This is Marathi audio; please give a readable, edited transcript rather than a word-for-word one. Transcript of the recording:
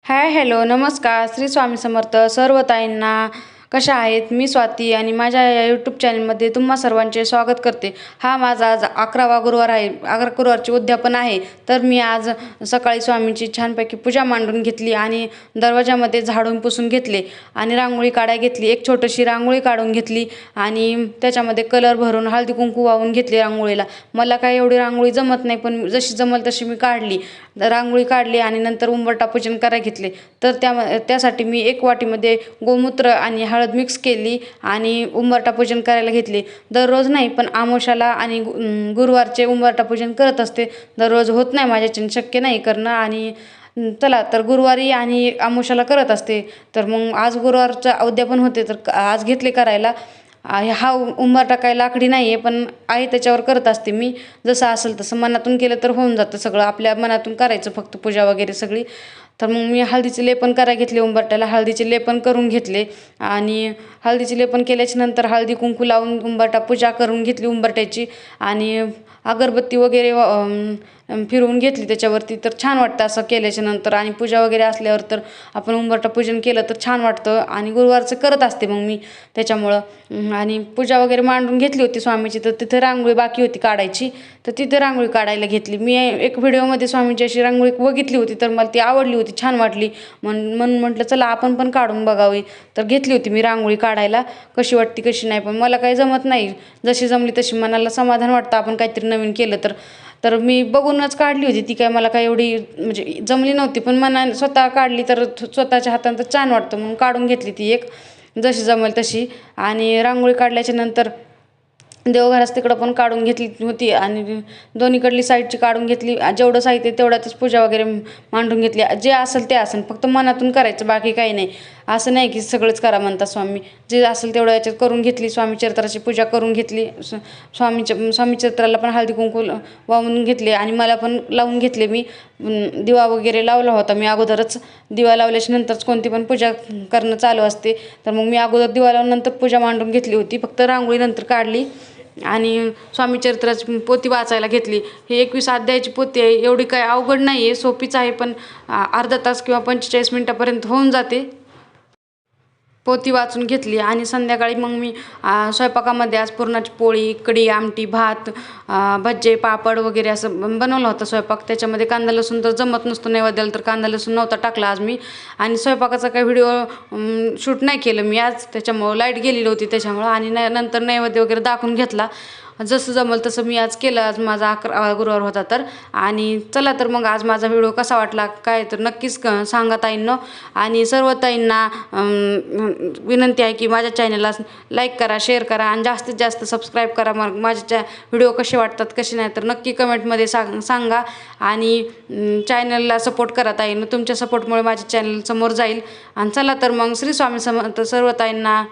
हाय हॅलो नमस्कार श्री स्वामी समर्थ सर्व ताईंना कशा आहेत। मी स्वाती आणि माझ्या या यूट्यूब चॅनलमध्ये तुम्हा सर्वांचे स्वागत करते। हा माझा आज 11वा गुरुवार आहे। 11 गुरुवारचे उद्यापन आहे। तर मी आज सकाळी स्वामींची छानपैकी पूजा मांडून घेतली आणि दरवाजामध्ये झाडून पुसून घेतले आणि रांगोळी काढायला घेतली। एक छोटीशी रांगोळी काढून घेतली आणि त्याच्यामध्ये कलर भरून हळदी कुंकू वाहून घेतले रांगोळीला। मला काय एवढी रांगोळी जमत नाही, पण जशी जमल तशी मी काढली। रांगोळी काढली आणि नंतर उंबरठा पूजन करायला घेतले। तर त्यासाठी मी एक वाटीमध्ये गोमूत्र आणि हळद मिक्स केली आणि उंबरठा पूजन करायला घेतले। दररोज नाही, पण अमावस्याला आणि गुरुवारचे उंबरठा पूजन करत असते। दररोज होत नाही, माझ्याच्याने शक्य नाही करणं। आणि चला तर गुरुवारी आणि अमावस्याला करत असते। तर मग आज गुरुवारचा उद्यापन होते, तर आज घेतले करायला। हा उंबरठा काही लाकडी नाही आहे, पण आहे त्याच्यावर करत असते मी। जसं असेल तसं मनातून केलं तर होऊन जातं सगळं। आपल्या मनातून करायचं फक्त पूजा वगैरे सगळी। तर मग मी हळदीचे लेपन करायला घेतले। उंबरठ्याला हळदीचे लेपन करून घेतले आणि हळदीचे लेपन केल्याच्या नंतर हळदी कुंकू लावून उंबरठा पूजा करून घेतली उंबरठ्याची आणि अगरबत्ती वगैरे फिरवून घेतली त्याच्यावरती। तर छान वाटतं असं केल्याच्या नंतर। आणि पूजा वगैरे असल्यावर तर आपण उंबरठा पूजन केलं तर छान वाटतं। आणि गुरुवारचं करत असते मग मी त्याच्यामुळं। आणि पूजा वगैरे मांडून घेतली होती स्वामीची, तर तिथे रांगोळी बाकी होती काढायची, तर तिथे रांगोळी काढायला घेतली। मी एक व्हिडिओमध्ये स्वामीची अशी रांगोळी बघितली होती, तर मला ती आवडली होती, छान वाटली। म्हणून म्हटलं चला आपण पण काढून बघावी। तर घेतली होती मी रांगोळी काढायला, कशी वाटते कशी नाही। पण मला काही जमत नाही, जशी जमली तशी। मनाला समाधान वाटतं आपण काहीतरी नवीन केलं तर। तर मी बघूनच काढली होती ती, काय मला काय एवढी म्हणजे जमली नव्हती, पण मनाने स्वतः काढली तर स्वतःच्या हातानं तर छान वाटतं, म्हणून काढून घेतली ती एक जशी जमेल तशी। आणि रांगोळी काढल्याच्या नंतर देवघरास तिकडं पण काढून घेतली होती आणि दोन्हीकडली साईडची काढून घेतली। जेवढं साहित्य तेवढ्यातच पूजा वगैरे मांडून घेतली। जे असेल ते असेल, फक्त मनातून करायचं, बाकी काही नाही। असं नाही की सगळंच करा म्हणतात स्वामी, जे असेल तेवढं याच्यात करून घेतली। स्वामीचरित्राची पूजा करून घेतली। स्वामीचरित्राला पण हळदी कुंकू वाहून घेतले आणि मला पण लावून घेतले। मी दिवा वगैरे लावला होता मी अगोदरच। दिवा लावल्याच्या नंतरच कोणती पण पूजा करणं चालू असते। तर मग मी अगोदर दिवा लावून नंतर पूजा मांडून घेतली होती, फक्त रांगोळी नंतर काढली। आणि स्वामीचरित्राची पोथी वाचायला घेतली। ही 21 अध्यायाची पोथी आहे। एवढी काय अवघड नाही आहे, सोपीच आहे, पण अर्धा तास किंवा 45 मिनिटापर्यंत होऊन जाते। पोथी वाचून घेतली आणि संध्याकाळी मग मी स्वयंपाकामध्ये आज पुरणाची पोळी, कढी, आमटी, भात, भज्जे, पापड वगैरे असं बनवलं होतं स्वयंपाक। त्याच्यामध्ये कांदा लसूण तर जमत नसतो नैवेद्याला, तर कांदा लसूण नव्हता टाकला आज मी। आणि स्वयंपाकाचा काही व्हिडिओ शूट नाही केलं मी आज, त्याच्यामुळं लाईट गेलेली होती त्याच्यामुळं। आणि नंतर नैवेद्य वगैरे दाखवून घेतला, जसं जमल तसं मी आज केलं। आज माझा 11वा गुरुवार होता तर। आणि चला तर मग आज माझा व्हिडिओ कसा वाटला काय तर नक्कीच सांगा ताईंनो। आणि सर्व ताईंना विनंती आहे की माझ्या चॅनलला लाईक करा, शेअर करा आणि जास्तीत जास्त सबस्क्राईब करा। मग माझे व्हिडिओ कसे वाटतात कसे नाही तर नक्की कमेंटमध्ये सांगा। आणि चॅनलला सपोर्ट करा ताईंनो, तुमच्या सपोर्टमुळे माझे चॅनल समोर जाईल। आणि चला तर मग श्री स्वामी समर्थ सर्व ताईंना।